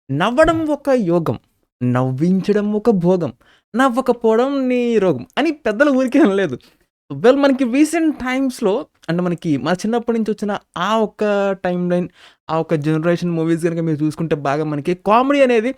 నవ్వడం ఒక యోగం. నవ్వించడం ఒక భోగం. నవ్వకపోవడం నీ రోగం అని పెద్దలు ఊరికే అనలేదు. మనకి రీసెంట్ టైమ్స్‌లో అంటే మనకి మన చిన్నప్పటి నుంచి వచ్చిన ఆ ఒక్క టైమ్ లైన్, ఆ ఒక్క జనరేషన్ మూవీస్ గనుక మీరు చూసుకుంటే బాగా మనకి కామెడీ అనేది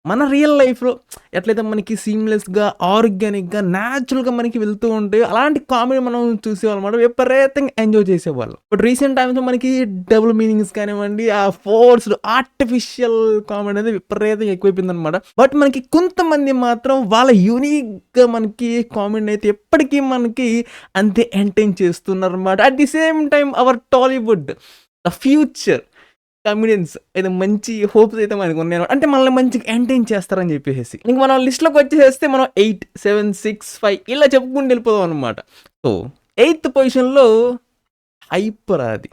మన రియల్ లైఫ్‌లో ఎట్లయితే మనకి సీమ్‌లెస్‌గా, ఆర్గానిక్‌గా, న్యాచురల్‌గా మనకి వెళ్తూ ఉంటాయో అలాంటి కామెడీ మనం చూసేవాళ్ళమాట. విపరీతంగా ఎంజాయ్ చేసేవాళ్ళం. బట్ రీసెంట్ టైమ్స్‌లో మనకి డబుల్ మీనింగ్స్ కానివ్వండి, ఆ ఫోర్స్‌డ్ ఆర్టిఫిషియల్ కామెడీ అనేది విపరీతంగా ఎక్కువైపోయిందనమాట. బట్ మనకి కొంతమంది మాత్రం వాళ్ళ యూనిక్‌గా మనకి కామెడీని అయితే ఎప్పటికీ మనకి అంతే ఎంటర్‌టైన్ చేస్తున్నారనమాట. At the same time our Tollywood the future comedians అయితే మంచి హోప్స్ అయితే మనకున్నాయనమాట. అంటే మనల్ని మంచిగా ఎంటర్‌టైన్ చేస్తారని చెప్పేసేసి. ఇంక మనం లిస్ట్‌లోకి వచ్చేసేస్తే మనం 8, 7, 6, 5 ఇలా చెప్పుకుంటూ వెళ్ళిపోదాం అనమాట. సో, ఎయిత్ పొజిషన్‌లో 'హైపర్' అది.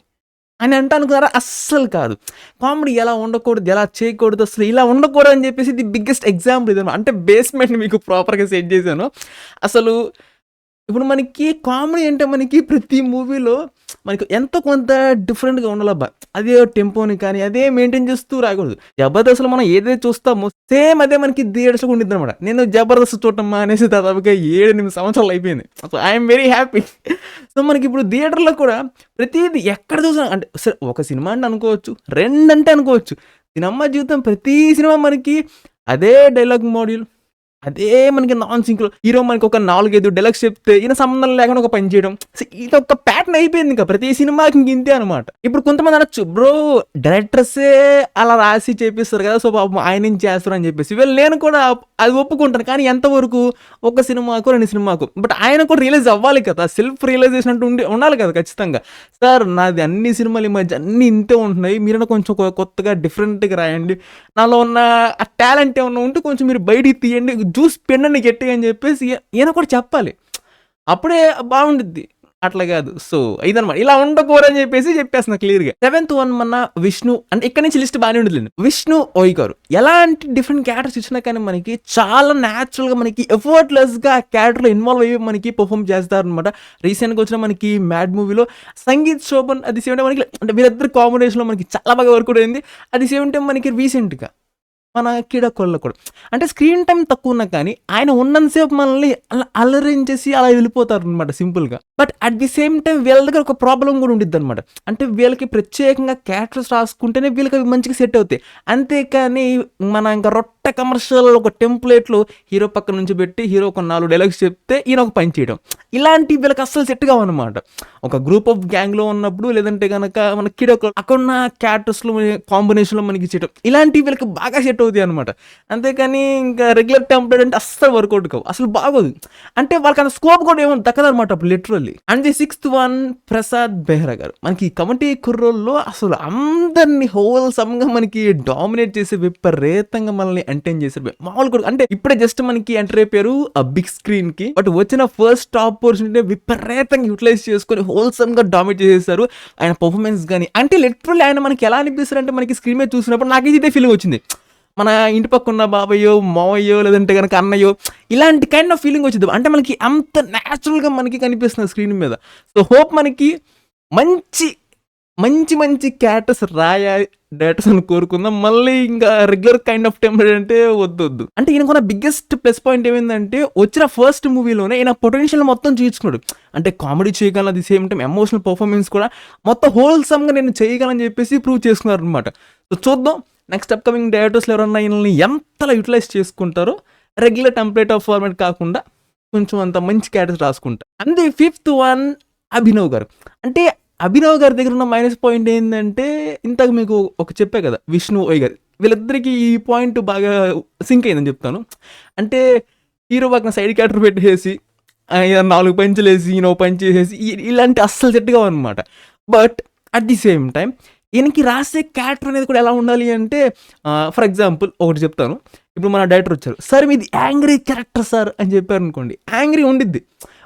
అని అనుకున్నారా? అస్సలు కాదు. కామెడీ ఎలా ఉండకూడదు, ఎలా చేయకూడదు, అసలు ఇలా ఉండకూడదు అని చెప్పేసి ది బిగ్గెస్ట్ ఎగ్జాంపుల్ ఇదనమాట. అంటే బేస్‌మెంట్ మీకు ప్రాపర్‌గా సెట్ చేశాను. అసలు ఇప్పుడు మనకి కామెడీ అంటే మనకి ప్రతి మూవీలో మనకు ఎంతో కొంత డిఫరెంట్‌గా ఉండాలబ్బా! అదే టెంపోని కానీ, అదే మెయింటైన్ చేస్తూ రాకూడదు. 'జబర్దస్త్‌లో' మనం ఏదైతే చూస్తామో సేమ్ అదే మనకి థియేటర్స్‌లో ఉండిద్దనమాట. నేను 'జబర్దస్త్' చూడటం మానేసి దాదాపుగా 7, 8 సంవత్సరాలు అయిపోయింది. So, I'm very happy. So, మనకిప్పుడు థియేటర్‌లో కూడా ప్రతీది ఎక్కడ చూసినా అంటే సరే ఒక సినిమా అంటే అనుకోవచ్చు. 2 అంటే అనుకోవచ్చు. సినిమా జీవితం ప్రతి సినిమా మనకి అదే డైలాగ్ మోడ్యూల్ అదే మనకి నాన్ సింక్‌లో హీరో మనకొక 4, 5 డైలాగ్స్ చెప్తే ఈయన సంబంధం లేకుండా ఒక పని చేయడం. ఇదొక ప్యాటర్న్ అయిపోయింది ఇంక. ప్రతి సినిమాకి ఇంక ఇంతే అనమాట. ఇప్పుడు కొంతమంది అనొచ్చు, బ్రో డైరెక్టర్సే అలా రాసి చేపిస్తారు కదా! సో, పాపం ఆయన ఏం చేస్తారు అని చెప్పేసి. నేను కూడా అది ఒప్పుకుంటాను. కానీ ఎంతవరకు ఒక సినిమాకో, 2 సినిమాకో. బట్ ఆయన కూడా రియలైజ్ అవ్వాలి కదా! సెల్ఫ్ రియలైజేషన్ అంటూ ఉండాలి కదా! ఖచ్చితంగా. సార్ నాది అన్ని సినిమాలు ఈ మధ్య అన్నీ ఇంతే ఉంటున్నాయి. మీరైనా కొంచెం కొత్తగా డిఫరెంట్‌గా రాయండి. నాలో ఉన్న ఆ టాలెంట్ ఏమన్నా ఉంటే కొంచెం మీరు బయటికి తీయండి. జ్యూస్ పిండండి గట్టిగా అని చెప్పేసి ఈయన కూడా చెప్పాలి. అప్పుడే బావుండిద్ది. అట్లా గాదు. సో, ఇదనమాట. ఇలా ఉండకూడదని చెప్పేసి చెప్పేస్తున్నా క్లియర్‌గా. సెవెంత్ వన్ మన 'విష్ణు' అంటే ఇక్కడి నుంచి లిస్ట్ బానే ఉండిద్దిలెండి. 'విష్ణు ఓయ్' గారు. ఎలాంటి డిఫరెంట్ క్యారెక్టర్స్ ఇచ్చినా కానీ మనకి చాలా న్యాచురల్‌గా మనకి ఎఫర్ట్‌లెస్‌గా ఆ క్యారెక్టర్‌లో ఇన్వాల్వ్ అయ్యి మనకి పెర్ఫార్మ్ చేస్తారనమాట. రీసెంట్‌గా వచ్చిన మనకి 'మ్యాడ్' మూవీలో Sangeeth Shobhan at the same time మనకి అంటే వీళ్ళిద్దరి కాంబినేషన్‌లో మనకి చాలా బాగా వర్కౌట్ అయింది. అట్ ది సేమ్ టైమ్ మనకి రీసెంట్‌గా మన 'కిడాకోర'లో కూడా. అంటే స్క్రీన్ టైమ్ తక్కువున్నా కానీ, ఆయన ఉన్నంత సేపు మనల్ని అలా అలరించేసి అలా వెళ్ళిపోతారనమాట సింపుల్‌గా. But at the same time వీళ్ళ దగ్గర ఒక ప్రాబ్లమ్ గూడా ఉండిద్దనమాట. అంటే వీళ్ళకి ప్రత్యేకంగా క్యారెక్టర్స్ రాసుకుంటేనే వీళ్ళకి అవి మంచిగా సెట్ అవుతాయి. అంతేకాని మన ఇంక రొట్టె కమర్షియల్ ఒక టెంప్లేట్‌లో హీరో పక్కన నుంచి పెట్టి, హీరో ఒక 4 డైలాగ్స్ చెప్తే ఈయన ఒక పని చేయడం. ఇలాంటివి వీళ్ళకి అస్సలు సెట్ కావనమాట. ఒక గ్రూప్ ఆఫ్ గ్యాంగ్‌లో ఉన్నప్పుడు లేదంటే గనక మన 'కిడాకోర' అక్కడున్న క్యారెక్టర్స్‌లో కాంబినేషన్‌లో మనకి చేయడం. ఇలాంటివి వీళ్ళకి బాగా సెట్ అవుతాయి అనమాట. అంతేకాని ఇంకా రెగ్యులర్ టెంప్లేట్ అంటే అస్సలు వర్కౌట్ కావు. అసలు బాగోదు. అంటే వాళ్ళకంత స్కోప్ కూడా ఏమో దక్కదనమాట అప్పుడు literally. And the sixth one 'Prasad Behra' గారు. మనకి కమిటీ కుర్రోల్లో అసలు అందరిని హోల్‌సమ్‌గా మనకి డామినేట్ చేసి విపరీతంగా మనల్ని ఎంటర్‌టైన్ చేసారు. మామూలుగా కూడా అంటే ఇప్పుడే జస్ట్ మనకి ఎంటర్ అయిపోయారు ఆ బిగ్ స్క్రీన్‌కి. బట్ వచ్చిన ఫస్ట్ టాప్ ఆపర్చునిటీ విపరీతంగా యుటిలైజ్ చేసుకొని హోల్‌సమ్‌గా డామినేట్ చేసేసారు. ఆయన పర్ఫార్మెన్స్ గాని అంటే లిటరల్లీ ఆయన మనకి ఎలా అనిపిస్తారంటే మనకి స్క్రీన్ మీద చూసినప్పుడు నాకైతే ఇదే ఫీలింగ్ వచ్చింది. మన ఇంటి పక్కన బాబాయ్యో, మావయ్యో లేదంటే గనక అన్నయ్యో ఇలాంటి కైండ్ ఆఫ్ ఫీలింగ్ వచ్చిద్ది. అంటే మనకి అంత న్యాచురల్‌గా మనకి కనిపిస్తుంది స్క్రీన్ మీద. సో, హోప్ మనకి మంచి, మంచి క్యారెక్టర్స్ రాయాలి డైరెక్టర్స్ అని కోరుకుందాం. మళ్ళీ ఇంకా రెగ్యులర్ కైండ్ ఆఫ్ టెంప్లెట్ అంటే వద్దొద్దు. అంటే ఈయనకున్న బిగ్గెస్ట్ ప్లస్ పాయింట్ ఏమైందంటే వచ్చిన ఫస్ట్ మూవీలోనే ఈయన పొటెన్షియల్ మొత్తం చూయించుకున్నాడు. అంటే కామెడీ చేయగలను at the same time emotional performance కూడా మొత్తం హోల్‌సమ్‌గా నేను చేయగలను చెప్పేసి ప్రూవ్ చేసుకున్నారనమాట. సో, చూద్దాం నెక్స్ట్ అప్‌కమింగ్ డైరెక్టర్స్‌లో ఎవరన్నా ఈయనల్ని ఎంతలా యుటిలైజ్ చేసుకుంటారో రెగ్యులర్ టెంప్లేట్ ఆఫ్ ఫార్మాట్ కాకుండా కొంచెం అంత మంచి క్యారెక్టర్స్ రాసుకుంటా. And the fifth one 'Abhinav' గారు. అంటే 'అభినవ్' గారి దగ్గర ఉన్న మైనస్ పాయింట్ ఏందంటే ఇందాక మీకు చెప్పా కదా! 'విష్ణు ఓయ్' గారు. వీళ్ళిద్దరికీ ఈ పాయింట్ బాగా సింక్ అయిందని చెప్తాను. అంటే హీరో పక్కన సైడ్ క్యారెక్టర్ పెట్టేసేసి ఈయన 4 పంచులేసి ఈయన ఓ పంచ్ చేసేసి ఇలాంటి అస్సలు సెట్ కావనమాట. But at the same time ఈయనకి రాసే క్యారెక్టర్ అనేది కూడా ఎలా ఉండాలి అంటే ఫర్ ఎగ్జాంపుల్ ఒకటి చెప్తాను. ఇప్పుడు మన డైరెక్టర్ వచ్చారు. సార్ మీది యాంగ్రీ క్యారెక్టర్ సార్ అని చెప్పారనుకోండి. యాంగ్రీ ఉండిద్ది.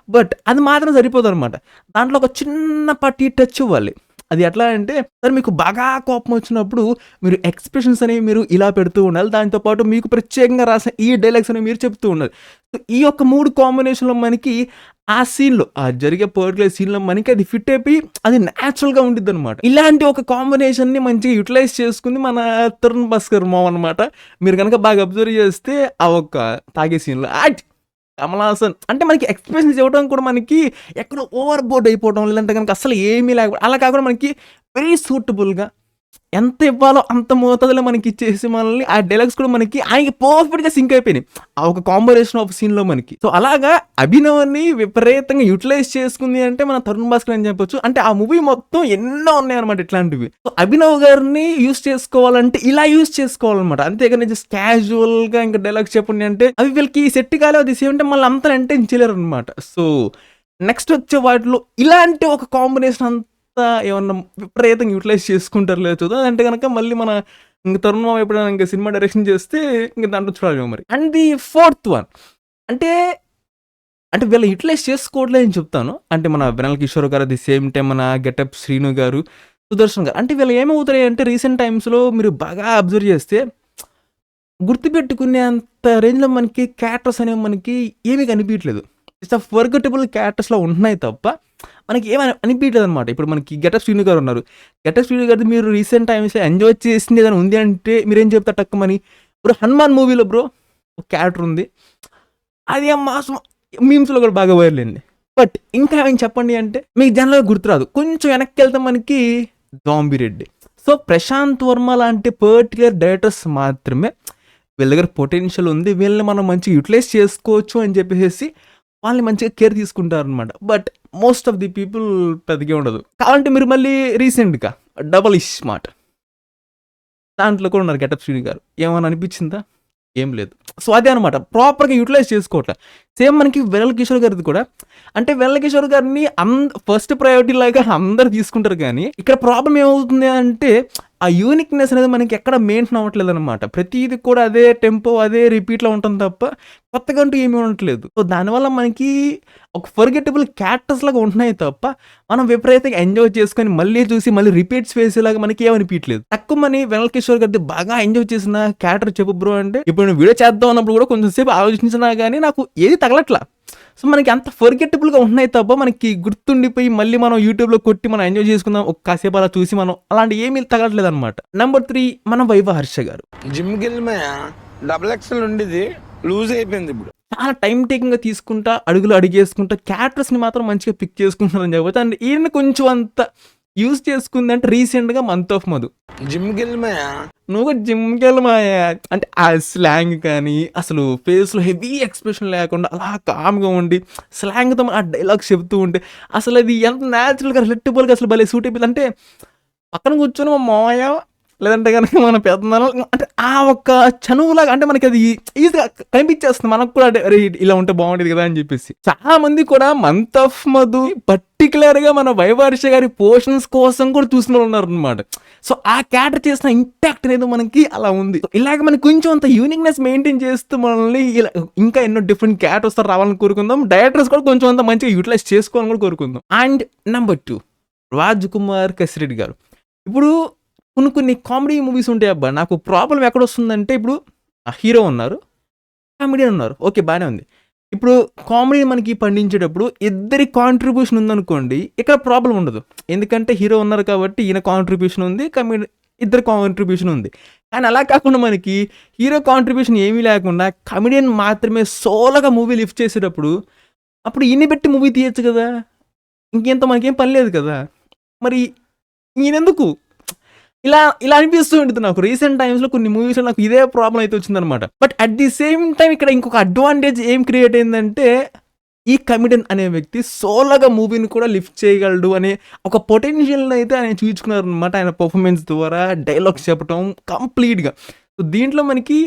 బట్ అది మాత్రం సరిపోదనమాట. దాంట్లో ఒక చిన్నపాటి టచ్ ఇవ్వాలి. అది ఎట్లా అంటే సార్ మీకు బాగా కోపం వచ్చినప్పుడు మీరు ఎక్స్‌ప్రెషన్స్ అనేవి మీరు ఇలా పెడుతూ ఉండాలి. దాంతో పాటు మీకు ప్రత్యేకంగా రాసిన ఈ డైలాగ్స్ అనేవి మీరు చెప్తూ ఉండాలి. సో, ఈ యొక్క 3 కాంబినేషన్‌లో మనకి ఆ సీన్‌లో ఆ జరిగే పర్టిక్యులర్ సీన్‌లో మనకి అది ఫిట్ అయిపోయి అది నేచురల్‌గా ఉండిద్దనమాట. ఇలాంటి ఒక కాంబినేషన్‌ని మంచిగా యుటిలైజ్ చేసుకుంది మన తరుణ్ భాస్కర్ మావ అనమాట. మీరు గనక బాగా అబ్జర్వ్ చేస్తే ఆ ఒక్క తాగే సీన్‌లో కమల్ హాసన్ అంటే మనకి ఎక్స్‌ప్రెషన్స్ ఇవ్వడం కూడా మనకి ఎక్కడో ఓవర్ బోర్డ్ అయిపోవడం లేదంటే గనక అస్సలు ఏమీ లేకపోవడం అలా కాకుండా మనకి వెరీ సూటబుల్‌గా ఎంత ఇవ్వాలో అంత మోతాదులో మనకి ఇచ్చేసి మనల్ని ఆ డైలాగ్స్ కూడా మనకి ఆయనకి పర్ఫెక్ట్‌గా సింక్ అయిపోయినాయి. ఆ ఒక కాంబినేషన్ ఆఫ్ సీన్‌లో మనకి. సో, అలాగా అభినవ్‌ని విపరీతంగా యుటిలైజ్ చేసుకుంది అంటే మన తరుణ్ భాస్కర్ అని చెప్పొచ్చు. అంటే ఆ మూవీ మొత్తం ఎన్నో ఉన్నాయన్నమాట ఇట్లాంటివి. సో, అభినవ్ గారిని యూజ్ చేసుకోవాలంటే ఇలా యూజ్ చేసుకోవాలన్నమాట. అంతేగాని జస్ట్ క్యాజువల్‌గా ఇంకా డైలాగ్స్ చెప్పండి అంటే అవి వీళ్ళకి సెట్ కాలేవు. అది సేమ్ టైమ్ మళ్ళీ అంత ఎంటర్‌టైన్ చేయలేరన్నమాట. సో, నెక్స్ట్ వచ్చే వాటిలో ఇలాంటి ఒక కాంబినేషన్ ఏమన్నా విపరీతంగా యుటిలైజ్ చేసుకుంటారో లేదో చూద్దాం. అంటే గనక మళ్ళీ మన ఇంక తరుణ్ మామ ఎప్పుడైనా ఇంక సినిమా డైరెక్షన్ చేస్తే ఇంక దాంట్లో చూడాలేమో మరి. అండ్ ది ఫోర్త్ వన్ అంటే, అంటే వీళ్ళు యుటిలైజ్ చేసుకోవట్లేదు అని చెప్తాను. అంటే మన వెన్నెల కిషోర్ గారు, ది సేమ్ టైమ్ మన గెటప్ శ్రీను గారు, సుదర్శన్ గారు. అంటే వీళ్ళు ఏమవుతాయి అంటే రీసెంట్ టైమ్స్‌లో మీరు బాగా అబ్జర్వ్ చేస్తే గుర్తుపెట్టుకునే అంత రేంజ్‌లో మనకి క్యారెక్టర్స్ అనేవి మనకి ఏమీ కనిపియట్లేదు. ఇట్స్ ఫర్గెటబుల్ క్యారెక్టర్స్‌లా ఉంటున్నాయి తప్ప మనకి ఏమి అనిపియట్లేదు అనమాట. ఇప్పుడు మనకి గెటప్ శ్రీను గారు ఉన్నారు. గెటప్ శ్రీను గారిది మీరు రీసెంట్ టైమ్స్‌లో ఎంజాయ్ చేసింది ఏదైనా ఉంది అంటే మీరేం చెప్తారు టక్కుమని? బ్రో 'హనుమాన్' మూవీలో బ్రో ఒక క్యారెక్టర్ ఉంది. అది మాస్ మీమ్స్‌లో కూడా బాగా వైరల్ అయింది. బట్ ఇంకా ఏమైనా చెప్పండి అంటే మీకు జనరల్‌గా గుర్తురాదు. కొంచెం వెనక్కెళ్తే మనకి 'జాంబీ రెడ్డి'. సో, ప్రశాంత్ వర్మ లాంటి పర్టిక్యులర్ డైరెక్టర్స్ మాత్రమే వీళ్ళ దగ్గర పొటెన్షియల్ ఉంది. వీళ్ళని మనం మంచిగా యుటిలైజ్ చేసుకోవచ్చు అని చెప్పేసేసి వాళ్ళని మంచిగా కేర్ తీసుకుంటారనమాట. But most of the people పెద్దగా ఉండదు. కావాలంటే మీరు మళ్ళీ రీసెంట్‌గా 'డబల్ ఇస్మార్ట్' దాంట్లో కూడా ఉన్నారు గెటప్ శ్రీను గారు. ఏమన్నా అనిపించిందా? ఏం లేదు. సో, అదే అనమాట. ప్రాపర్‌గా యుటిలైజ్ చేసుకోవట్ల. సేమ్ మనకి వెన్నెల కిషోర్ గారిది కూడా అంటే వెన్నెల కిషోర్ గారిని ఫస్ట్ ప్రయారిటీ లాగా అందరూ తీసుకుంటారు కానీ, ఇక్కడ ప్రాబ్లమ్ ఏమవుతుంది అంటే ఆ యూనిక్‌నెస్ అనేది మనకి ఎక్కడ మెయింటైన్ అవ్వట్లేదనమాట. ప్రతీది కూడా అదే టెంపో, అదే రిపీట్‌లో ఉంటుంది తప్ప కొత్తగా అంటూ ఏమీ ఉండట్లేదు. సో, దానివల్ల మనకి ఒక ఫర్గెటబుల్ క్యారెక్టర్స్ లాగా ఉంటున్నాయి తప్ప మనం విపరీతంగా ఎంజాయ్ చేసుకొని మళ్ళీ చూసి మళ్ళీ రిపీట్స్ వేసేలాగా మనకి ఏమనిపియట్లేదు. తక్కువని వెన్నెల కిషోర్ గారిది బాగా ఎంజాయ్ చేసిన క్యారెక్టర్ చెప్పు బ్రో అంటే ఇప్పుడు నేను వీడియో చేద్దాం అన్నప్పుడు కూడా కొంచెం సేపు ఆలోచించినా గానీ నాకు ఏది తగలట్లా. సో, మనకి అంత ఫర్గెటబుల్‌గా ఉంటున్నాయి తప్ప మనకి గుర్తుండిపోయి మళ్ళీ మనం యూట్యూబ్‌లో కొట్టి మనం ఎంజాయ్ చేసుకుందాం. కాసేపు అలా చూసి మనం అలాంటివి ఏమీ తగలట్లేదనమాట. నంబర్ 3 మన వైవ హర్ష గారు. జిమ్‌కెళ్ళిపోయా డబుల్ ఎక్స్ఎల్ ఉండేది లూజ్ అయిపోయింది ఇప్పుడు. చాలా టైమ్ టేకింగ్‌గా తీసుకుంటా, అడుగులు అడుగేసుకుంటా క్యారెక్టర్స్‌ని మాత్రం మంచిగా పిక్ చేసుకుంటున్నారని చెప్పొచ్చు. అండ్ ఈయన్ని కొంచెం అంత యూజ్ చేసుకుందంటే రీసెంట్‌గా 'మంత్ ఆఫ్ మధు.' జిమ్‌కెళ్ళిపోయా నువ్వు కూడా జిమ్‌కెళ్ళమాయా అంటే ఆ స్లాంగ్ కానీ, అసలు ఫేస్‌లో హెవీ ఎక్స్‌ప్రెషన్ లేకుండా అలా కామ్‌గా ఉండి, స్లాంగ్‌తో ఆ డైలాగ్స్ చెప్తూ ఉంటే అసలు అది ఎంత న్యాచురల్‌గా రిలెక్టబుల్‌గా అసలు భలే సూట్ అయిపోయింది. అంటే పక్కన కూర్చొని మా మావయ్య లేదంటే గనక మన పెద్దనాన్న అంటే ఆ ఒక్క చనువులాగా అంటే మనకి అది ఈజీగా కనిపించేస్తుంది. మనకు కూడా అంటే అరే! ఇలా ఉంటే బాగుండేది కదా అని చెప్పేసి. చాలా మంది కూడా 'మంత్ ఆఫ్ మధు' పర్టిక్యులర్‌గా మన వైవ హర్ష గారి పోర్షన్స్ కోసం కూడా చూసినోళ్ళు ఉన్నారనమాట. సో, ఆ క్యారెక్టర్ చేసిన ఇంపాక్ట్ అనేది మనకి అలా ఉంది. ఇలాగ మనకి కొంచెం అంత యూనిక్‌నెస్ మెయింటైన్ చేస్తూ మనల్ని ఇలా ఇంకా ఎన్నో డిఫరెంట్ క్యారెక్టర్స్ రావాలని కోరుకుందాం. డైరెక్టర్స్ కూడా కొంచెం అంత మంచిగా యూటిలైజ్ చేసుకోవాలని కూడా కోరుకుందాం. అండ్ నంబర్ 2 రాజ్‌కుమార్ కసిరెడ్డి గారు. ఇప్పుడు కొన్ని కామెడీ మూవీస్ ఉంటాయి అబ్బా! నాకు ప్రాబ్లమ్ ఎక్కడొస్తుందంటే ఇప్పుడు హీరో ఉన్నారు, కామెడియన్ ఉన్నారు. ఓకే బానే ఉంది. ఇప్పుడు కామెడీ మనకి పండించేటప్పుడు ఇద్దరి కాంట్రిబ్యూషన్ ఉందనుకోండి, ఇక్కడ ప్రాబ్లమ్ ఉండదు. ఎందుకంటే హీరో ఉన్నారు కాబట్టి ఈయన కాంట్రిబ్యూషన్ ఉంది. ఇద్దరి కాంట్రిబ్యూషన్ ఉంది. కానీ అలా కాకుండా మనకి హీరో కాంట్రిబ్యూషన్ ఏమీ లేకుండా కమెడియన్ మాత్రమే సోలోగా మూవీ లిఫ్ట్ చేసేటప్పుడు, అప్పుడు ఈయన్ని పెట్టి మూవీ తీయొచ్చు కదా! ఇంకేంత మనకేం పని లేదు కదా! మరి ఈయనెందుకు? ఇలా ఇలా అనిపిస్తూ ఉంటుంది నాకు. రీసెంట్ టైమ్స్‌లో కొన్ని మూవీస్‌లో నాకు ఇదే ప్రాబ్లమ్ అయితే వచ్చిందనమాట. But at the same time ఇక్కడ ఇంకొక అడ్వాంటేజ్ ఏం క్రియేట్ అయిందంటే, ఈ కమెడియన్ అనే వ్యక్తి సోలోగా మూవీని కూడా లిఫ్ట్ చేయగలడు అనే ఒక పొటెన్షియల్‌ని అయితే ఆయన చూయించుకున్నారనమాట. ఆయన పెర్ఫార్మెన్స్ ద్వారా డైలాగ్స్ చెప్పటం కంప్లీట్‌గా. సో, దీంట్లో మనకి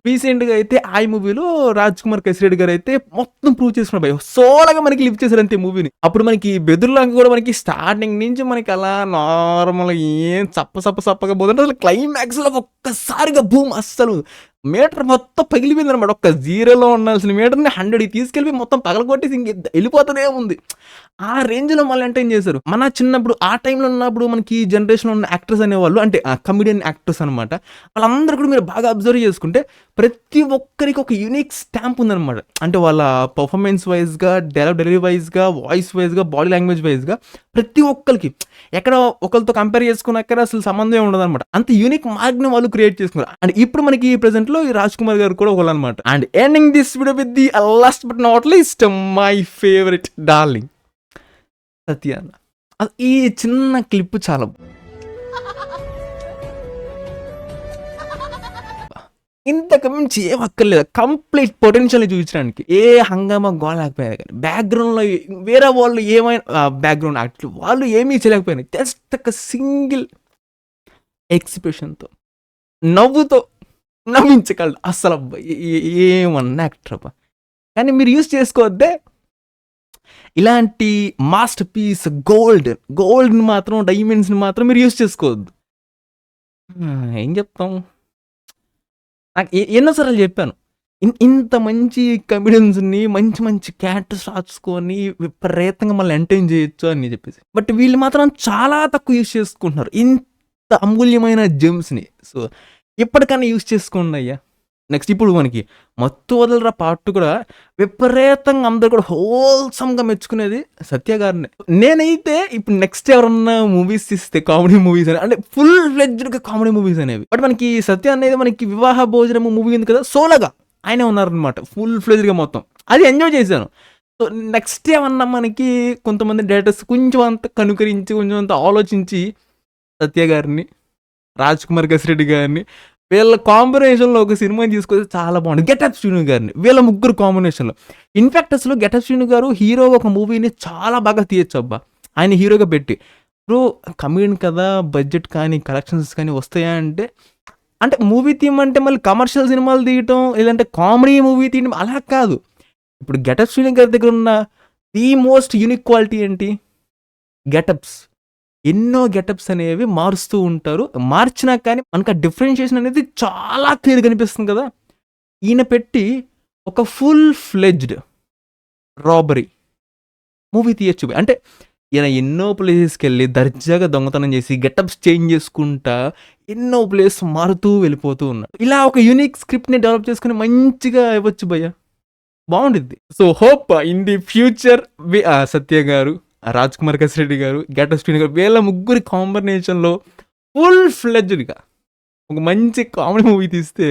రీసెంట్‌గా అయితే 'ఆయ్' మూవీలో రాజ్‌కుమార్ కసిరెడ్డి గారు అయితే మొత్తం ప్రూవ్ చేసుకున్నారు భయ్యా. సోలోగా మనకి లిఫ్ట్ చేశారు అంతే మూవీని. అప్పుడు మనకి 'బెదురులంక' కూడా మనకి స్టార్టింగ్ నుంచి మనకి అలా నార్మల్‌గా ఏం సప్పగా పోతుంటే అసలు క్లైమాక్స్‌లో ఒక్కసారిగా బూమ్ అస్సలు మీటర్ మొత్తం పగిలిపోయింది అనమాట. ఒక్క జీరోలో ఉండాల్సిన మీటర్ని 100కి తీసుకెళ్ళి మొత్తం పగలగొట్టేసి ఇంక వెళ్ళిపోతూనే ఉంది. ఆ రేంజ్లో మళ్ళీ ఎంటర్టైన్ చేశారు. మన చిన్నప్పుడు ఆ టైంలో ఉన్నప్పుడు మనకి ఈ జనరేషన్లో ఉన్న యాక్టర్స్ అనేవాళ్ళు అంటే కమెడియన్ యాక్టర్స్ అనమాట. వాళ్ళందరూ కూడా మీరు బాగా అబ్జర్వ్ చేసుకుంటే ప్రతి ఒక్కరికి ఒక యూనిక్ స్టాంప్ ఉందన్నమాట. అంటే వాళ్ళ పర్ఫార్మెన్స్ వైజ్గా, డెలివరీ వైజ్గా, వాయిస్ వైజ్గా, బాడీ లాంగ్వేజ్ వైజ్గా ప్రతి ఒక్కరికి ఎక్కడ ఒకరితో కంపేర్ చేసుకున్నాక అసలు సంబంధం ఉండదు అనమాట. అంత యూనిక్ మార్క్ని వాళ్ళు క్రియేట్ చేసుకున్నారు. అండ్ ఇప్పుడు మనకి ప్రెసెంట్ లో ఈ రాజ్ కుమార్ గారు కూడా ఒకళ్ళు అనమాట. And ending this video with the last but not least my favourite darling Satya అన్న. ఈ చిన్న క్లిప్ చాలా ఇంతకు మించి ఏం అక్కర్లేదు. కంప్లీట్ పొటెన్షియల్ చూపించడానికి ఏ హంగామా గోలేకపోయారు కానీ బ్యాక్గ్రౌండ్లో వేరే వాళ్ళు ఏమైనా బ్యాక్గ్రౌండ్ యాక్టర్ వాళ్ళు ఏమీ చేయలేకపోయినా జస్ట్ ఒక సింగిల్ ఎక్స్ప్రెషన్తో నవ్వుతో నవ్వించగలడు. అసలు అబ్బా ఏమన్నా యాక్టర్ అబ్బా. కానీ మీరు యూజ్ చేసుకోవద్దే ఇలాంటి మాస్టర్ పీస్ గోల్డ్ని మాత్రం డైమండ్స్ని మాత్రం మీరు యూజ్ చేసుకోవద్దు. ఏం చెప్తాం, నాకు ఎన్నోసార్లు చెప్పాను ఇంత మంచి కమెడియన్స్ని మంచి మంచి క్యారెక్టర్స్ రాసుకొని విపరీతంగా మళ్ళీ ఎంటర్టైన్ చేయొచ్చు అని చెప్పేసి. బట్ వీళ్ళు మాత్రం చాలా తక్కువ యూజ్ చేసుకుంటున్నారు ఇంత అమూల్యమైన జెమ్స్ని. సో ఎప్పటికైనా యూజ్ చేసుకోండి అయ్యా. నెక్స్ట్ ఇప్పుడు మనకి మత్తు వదలరా పార్ట్ కూడా విపరీతంగా అందరూ కూడా హోల్సమ్గా మెచ్చుకునేది సత్య గారిని. నేనైతే ఇప్పుడు నెక్స్ట్ ఎవరన్నా మూవీస్ తీస్తే కామెడీ మూవీస్ అని అంటే ఫుల్ ఫ్లెడ్జ్డ్గా కామెడీ మూవీస్ అనేవి. బట్ మనకి సత్య అనేది మనకి వివాహ భోజనం మూవీ ఉంది కదా, సోలోగా ఆయనే ఉన్నారనమాట ఫుల్ ఫ్లెడ్జ్డ్గా మొత్తం. అది ఎంజాయ్ చేశాను. సో నెక్స్ట్ ఏమన్నా మనకి కొంతమంది డైరెక్టర్స్ కొంచెం అంత కనుకరించి కొంచెం అంత ఆలోచించి సత్య గారిని, రాజ్ కుమార్ గసిరెడ్డి గారిని వీళ్ళ కాంబినేషన్లో ఒక సినిమా తీసుకొస్తే చాలా బాగుంది. గెటప్ శ్రీను గారిని వీళ్ళ ముగ్గురు కాంబినేషన్లో. ఇన్ఫ్యాక్ట్ అసలు గెటప్ శ్రీను గారు హీరో ఒక మూవీని చాలా బాగా తీయచ్చు అబ్బా ఆయన హీరోగా పెట్టి. ఇప్పుడు కమెడియన్ కదా, బడ్జెట్ కానీ కలెక్షన్స్ కానీ వస్తాయా అంటే మూవీ తీయమంటే మళ్ళీ కమర్షియల్ సినిమాలు తీయటం లేదంటే కామెడీ మూవీ తీయడం అలా కాదు. ఇప్పుడు గెటప్ శ్రీను గారి దగ్గర ఉన్న ది మోస్ట్ యూనిక్ క్వాలిటీ ఏంటి, గెటప్స్. ఎన్నో గెటప్స్ అనేవి మారుస్తూ ఉంటారు. మార్చినా కానీ మనకు ఆ డిఫరెన్షియేషన్ అనేది చాలా క్లియర్ కనిపిస్తుంది కదా. ఈయన పెట్టి ఒక ఫుల్ ఫ్లెడ్జ్డ్ రాబరీ మూవీ తీయచ్చు. అంటే ఈయన ఎన్నో ప్లేసెస్కి వెళ్ళి దర్జాగా దొంగతనం చేసి గెటప్స్ చేంజ్ చేసుకుంటా ఎన్నో ప్లేస్ మారుతూ వెళ్ళిపోతూ ఉన్నాడు. ఇలా ఒక యూనిక్ స్క్రిప్ట్ని డెవలప్ చేసుకుని మంచిగా ఇవ్వచ్చు భయ్య, బాగుంటుంది. So hope in the future Satya garu, Raj Kumar Gasi Reddy గారు, గెటప్ శ్రీను గారు వీళ్ళ ముగ్గురి కాంబినేషన్లో ఫుల్ ఫ్లెడ్జ్డ్గా ఒక మంచి కామెడీ మూవీ తీస్తే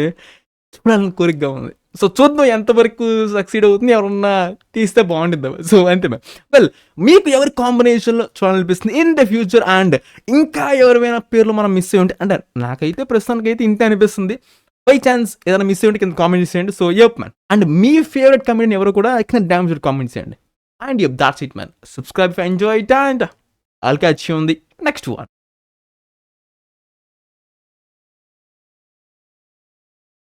చూడాలని కోరికగా ఉంది. సో చూద్దాం ఎంతవరకు సక్సీడ్ అవుతుంది, ఎవరన్నా తీస్తే బాగుంటుంది. సో అంతే మ్యామ్. వెల్ మీకు ఎవరి కాంబినేషన్లో చూడాలనిపిస్తుంది ఇన్ ద ఫ్యూచర్ అండ్ ఇంకా ఎవరైనా పేర్లు మనం మిస్ అయ్యి ఉంటే అంటే నాకైతే ప్రస్తుతానికైతే ఇంతే అనిపిస్తుంది. బై ఛాన్స్ ఏదైనా మిస్ అయ్యి ఉంటే కింద కామెంట్ చేయండి. So yup man. And me favourite comedian ఎవరు కూడా కింద డామ్ షూర్ కామెంట్ చేయండి. And yep, that's it man. Subscribe if you enjoyed and I'll catch you on the next one.